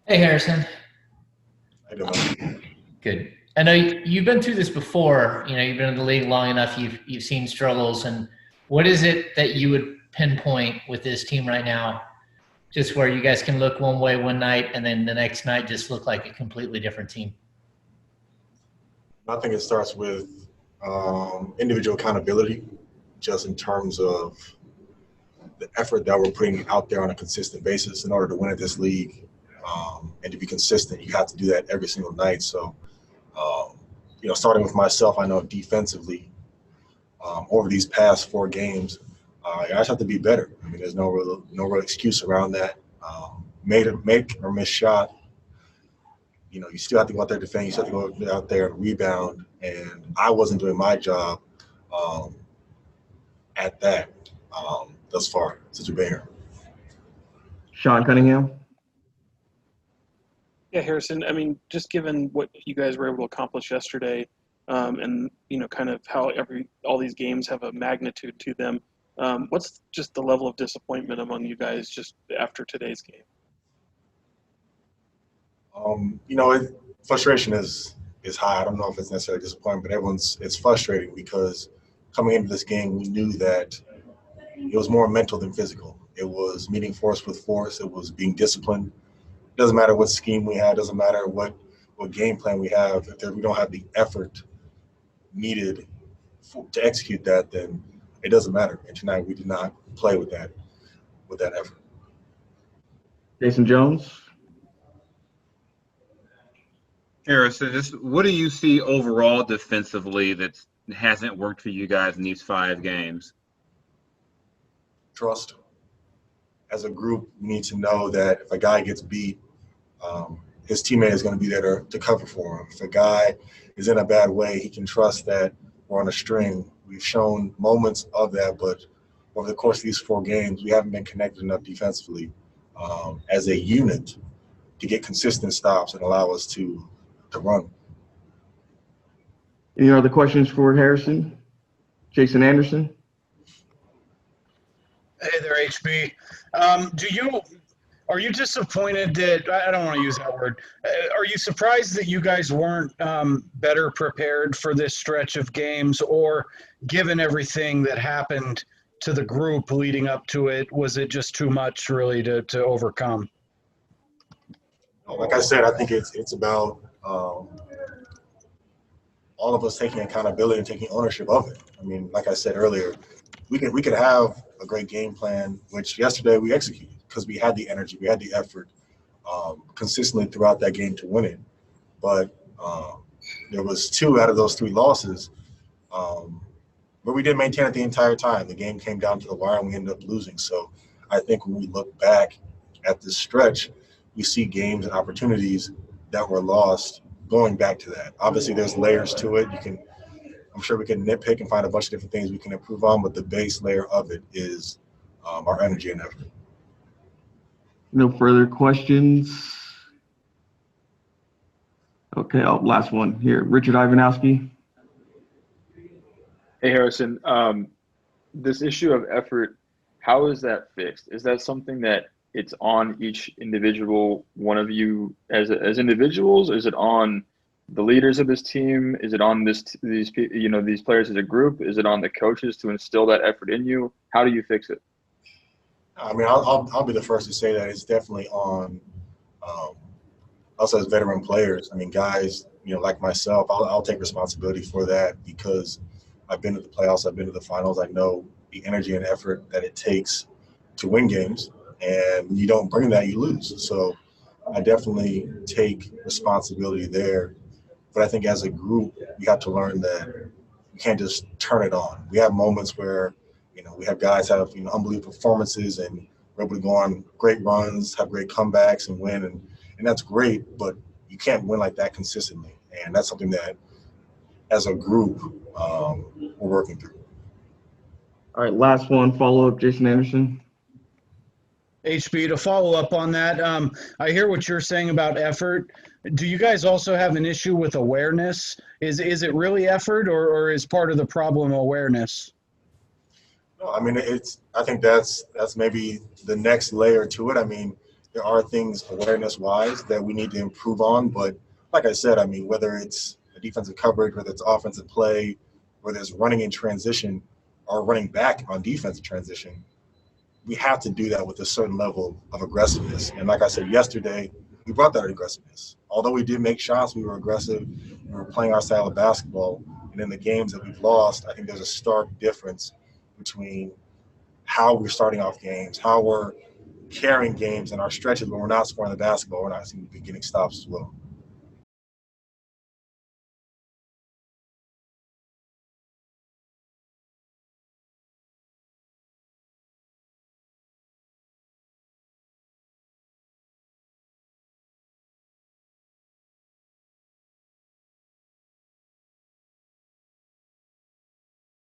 Hey, Harrison. I don't. Good. I know you've been through this before. You've been in the league long enough. You've seen struggles. And what is it that you would pinpoint with this team right now, just where you guys can look one way one night and then the next night just look like a completely different team? I think it starts with individual accountability, just in terms of the effort that we're putting out there on a consistent basis in order to win at this league. And to be consistent, you have to do that every single night. So, um, starting with myself, I know defensively, over these past 4 games, I just have to be better. I mean, there's no real excuse around that. Make or miss shot, you still have to go out there defend. You still have to go out there and rebound. And I wasn't doing my job um, at that thus far since we've been here. Sean Cunningham. Yeah, Harrison. I mean, just given what you guys were able to accomplish yesterday, and kind of how all these games have a magnitude to them. What's just the level of disappointment among you guys just after today's game? Frustration is high. I don't know if it's necessarily disappointing, but it's frustrating because coming into this game, we knew that it was more mental than physical. It was meeting force with force. It was being disciplined. It doesn't matter what scheme we have. It doesn't matter what game plan we have. If we don't have the effort needed to execute that, then it doesn't matter. And tonight we did not play with that effort. Jason Jones. Harrison, just what do you see overall defensively that hasn't worked for you guys in these 5 games? Trust. As a group, we need to know that if a guy gets beat, his teammate is going to be there to cover for him. If a guy is in a bad way, he can trust that we're on a string. We've shown moments of that, but over the course of these 4 games, we haven't been connected enough defensively as a unit to get consistent stops and allow us to run. Any other questions for Harrison? Jason Anderson. Hey there, HB. Are you disappointed that I don't want to use that word? Are you surprised that you guys weren't better prepared for this stretch of games, or given everything that happened to the group leading up to it, was it just too much really to overcome? Like I said, I think it's about all of us taking accountability and taking ownership of it. I mean, like I said earlier, we could have a great game plan, which yesterday we executed because we had the energy, we had the effort consistently throughout that game to win it. But there was 2 out of those 3 losses where we didn't maintain it the entire time. The game came down to the wire and we ended up losing. So I think when we look back at this stretch, we see games and opportunities that were lost going back to that. Obviously, there's layers to it. I'm sure we can nitpick and find a bunch of different things we can improve on, but the base layer of it is our energy and effort. No further questions. Okay, last one here. Richard Ivanowski. Hey, Harrison, this issue of effort, how is that fixed? Is that something that it's on each individual one of you as individuals? Is it on the leaders of this team? Is it on these players as a group? Is it on the coaches to instill that effort in you? How do you fix it? I mean, I'll be the first to say that it's definitely on us as veteran players. I mean, guys, like myself, I'll take responsibility for that because I've been to the playoffs, I've been to the finals. I know the energy and effort that it takes to win games, and when you don't bring that, you lose. So I definitely take responsibility there. But I think as a group, we have to learn that you can't just turn it on. We have moments where, we have guys have, unbelievable performances and we're able to go on great runs, have great comebacks and win. And that's great, but you can't win like that consistently. And that's something that as a group, we're working through. All right, last one, follow-up, Jason Anderson. HB, to follow up on that, I hear what you're saying about effort. Do you guys also have an issue with awareness? Is it really effort, or is part of the problem awareness? No, I mean, I think that's maybe the next layer to it. I mean, there are things awareness-wise that we need to improve on. But like I said, I mean, whether it's defensive coverage, whether it's offensive play, whether it's running in transition or running back on defensive transition, we have to do that with a certain level of aggressiveness. And like I said yesterday, we brought that aggressiveness. Although we did make shots, we were aggressive. We were playing our style of basketball. And in the games that we've lost, I think there's a stark difference between how we're starting off games, how we're carrying games, and our stretches when we're not scoring the basketball, we're not seeming to be getting stops as well.